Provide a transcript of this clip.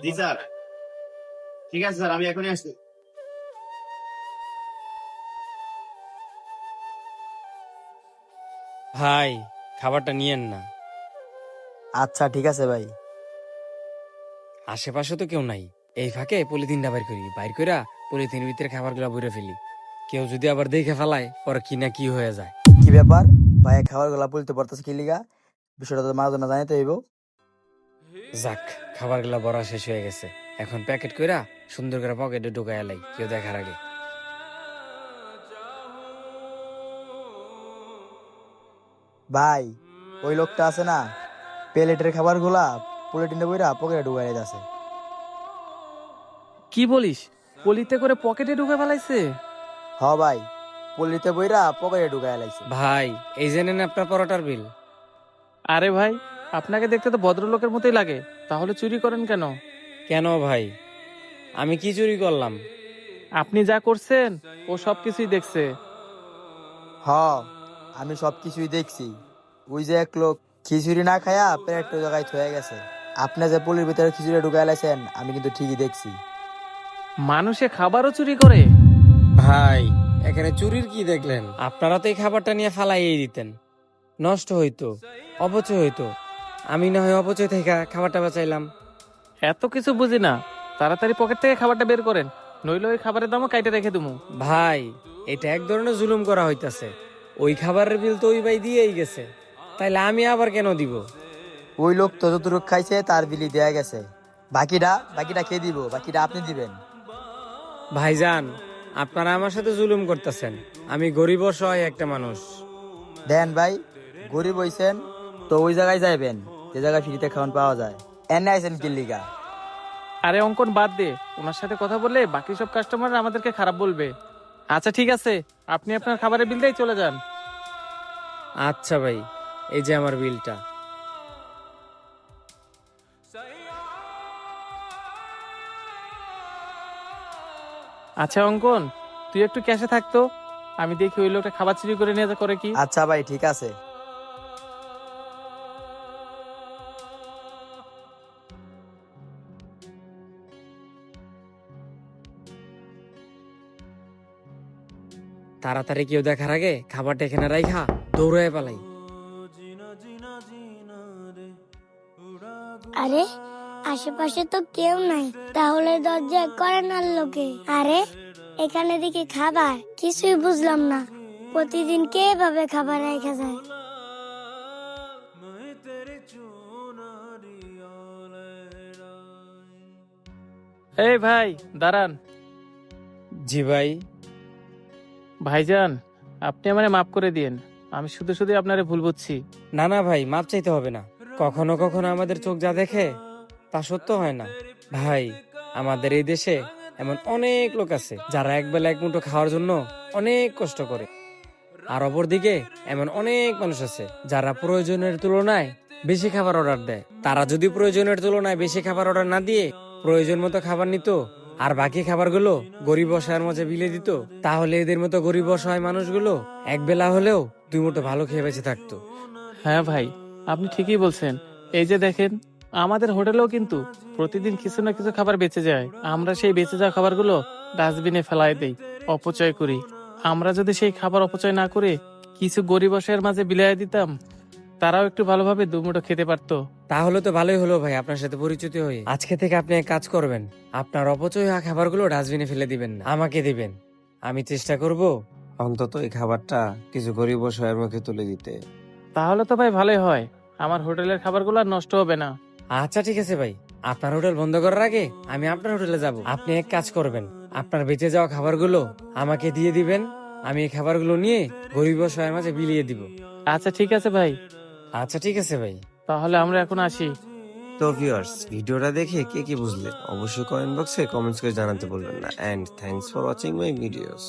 জি sir, ঠিক আছে sir, আমি এখনই আসছি। ভাই, খাবারটা নিয়েন না। আচ্ছা ঠিক আছে ভাই। আশেপাশে তো কেউ নাই, এই ফাঁকে পলিথিনটা বাইর করি, বাইর কইরা পলিথিনের ভিতরে খাবারগুলো ভরে ফেলি। কেউ যদি আবার দেখে ফেলায়, পরে কি না কি হয়ে যায়। কি ব্যাপার ভাই, খাবার গুলা বলতে পারতেছে কি লিগা? বিষয়টা তো মারাদোনা জানাইতে হইব। যাক, খাবারগুলো ভরা শেষ হয়ে গেছে। এখন প্যাকেট কইরা সুন্দর করে পকেটে ঢুকায় লাই, কেউ দেখার আগে। ভাই, ওই লোকটা আছে না, প্লেটের খাবার গুলা পলিটিনে বইরা পকেটে ঢুকাই যাচ্ছে। কি বলিস? পলিতে করে পকেটে ঢুকে ফেলাইছে? হ ভাই, পলিতে বইরা পকেটে ঢুকাই লাইছে। ভাই, এই যে নেন আপনার পরোটার বিল। আরে ভাই, আপনাকে দেখতে তো ভদ্রলোকের মতোই লাগে, তাহলে চুরি করেন কেন? কেন ভাই, আমি কি চুরি করলাম? আপনি যা করছেন ও সবকিছুই দেখছে। হ, আমি সবকিছুই দেখছি। ওই যে এক লোক খিচুড়ি না খায়া প্লেট জায়গায় থয়ে গেছে, আপনি যে পলির ভিতরে খিচুড়ি ঢুকাই লাইছেন আমি কিন্তু ঠিকই দেখছি। মানুষে খাবারও চুরি করে? ভাই, এখানে চুরির কি দেখলেন? আপনারা তো এই খাবারটা নিয়ে ফালাইয়েই দিতেন, নষ্ট হইতো, অপচয় হইতো। আমি না হয় অপচয় থেকে খাবারটা বাঁচাইলাম। এত কিছু বুঝি না, তাড়াতাড়ি পকেট থেকে খাবারটা বের করেন, নইলে ওই খাবারের দামও কাইটে রেখে দেবো। ভাই, এটা এক ধরনের জুলুম করা হইতাছে। ওই খাবারের বিল তো ওই ভাই দিয়েই গেছে, তাইলে আমি আবার কেন দিব? ওই লোক তো যতটুকু খাইছে তার বিলি দেয়া গেছে, বাকিটা বাকিটা কে দিব? বাকিটা আপনি দিবেন। ভাইজান, আপনারা আমার সাথে জুলুম করতেছেন। আমি গরিব অসহায় একটা মানুষ। দেন ভাই, গরিব হইছেন তো ওই জায়গায় যাইবেন যে জায়গায় ফ্রিতে খাওয়ান পাওয়া যায়। এনে আইছেন কি লিগা? আরে অঙ্কন বাদ দে, ওনার সাথে কথা বললে বাকি সব কাস্টমার আমাদেরকে খারাপ বলবে। আচ্ছা ঠিক আছে, আপনি আপনার খাবারের বিল দিয়ে চলে যান। আচ্ছা ভাই, এই যে আমার বিলটা। আচ্ছা অঙ্কন, তুই একটু ক্যাশে থাকতো, আমি দেখি ওই লোকটা খাবার চুরি করে নিয়ে করে কি। আচ্ছা ভাই ঠিক আছে। তাড়াতাড়ি কেউ দেখার আগে খাবারটা এখানে রাইখা দৌড়ায় পালাই। আরে আশেপাশে তো কেউ নাই, তাহলে দরজা করে না লোকে? আরে এখানে দিকে খাবার, কিছুই বুঝলাম না। প্রতিদিন কে এভাবে খাবার রেখে যায়? এই ভাই দাঁড়ান। জি ভাই। ভাইজান, আপনি আমারে মাফ করে দিয়েন, আমি শুধু শুধু আপনারে ভুল বুঝছি। না না ভাই, মাপ চাইতে হবে না। কখনো কখনো আমাদের চোখ যা দেখে তা সত্য হয় না। ভাই, আমাদের এই দেশে এমন অনেক লোক আছে যারা একবেলা এক মুঠো খাওয়ার জন্য অনেক কষ্ট করে। আর অপরদিকে এমন অনেক মানুষ আছে যারা প্রয়োজনের তুলনায় বেশি খাবার অর্ডার দেয়। তারা যদি প্রয়োজনের তুলনায় বেশি খাবার অর্ডার না দিয়ে প্রয়োজন মতো খাবার নিত, আর বাকি খাবারগুলো গরিব অসহায়ের মাঝে বিলিয়ে দিত, তাহলে এদের মতো গরিব অসহায় মানুষগুলো এক বেলা হলেও দুই মুঠো ভালো খেয়ে বেঁচে থাকতো। হ্যাঁ ভাই, আপনি ঠিকই বলছেন। এই যে দেখেন, আমাদের হোটেলেও কিন্তু প্রতিদিন কিছু না কিছু খাবার বেঁচে যায়। আমরা সেই বেঁচে যাওয়া খাবারগুলো ডাস্টবিনে ফেলাই দেই, অপচয় করি। আমরা যদি সেই খাবার অপচয় না করে কিছু গরিব অসহায়ের মাঝে বিলিয়ে দিতাম, তারাও একটু ভালোভাবে দুমুঠো খেতে পারতো। তাহলে তো ভালোই হলো ভাই, আপনার সাথে পরিচিত হয়ে। আজকে থেকে আপনি এক কাজ করবেন, আপনার অপচয় হওয়া খাবারগুলো ডাস্টবিনে ফেলে দিবেন না, আমাকে দিবেন। আমি চেষ্টা করব অন্তত এই খাবারটা কিছু গরিব অসহায়ের মুখে তুলে দিতে। তাহলে তো ভাই ভালোই হয়, আমার হোটেলের খাবারগুলো আর নষ্ট হবে না। আচ্ছা ঠিক আছে ভাই, আপনার হোটেল বন্ধ করার আগে আমি আপনার হোটেলে যাব। আপনি এক কাজ করবেন, আপনার বেঁচে যাওয়া খাবারগুলো আমাকে দিয়ে দিবেন। আমি এই খাবারগুলো নিয়ে গরিব অসহায়ের মাঝে বিলিয়ে দিব। আচ্ছা ঠিক আছে ভাই, আচ্ছা ঠিক আছে ভাই। তাহলে আমরা এখন আসি। তো ভিউয়ার্স, ভিডিওটা দেখে কে কি বুঝলেন অবশ্যই কমেন্ট বক্সে কমেন্টস করে জানাতে বলবেন না। And thanks for watching my videos.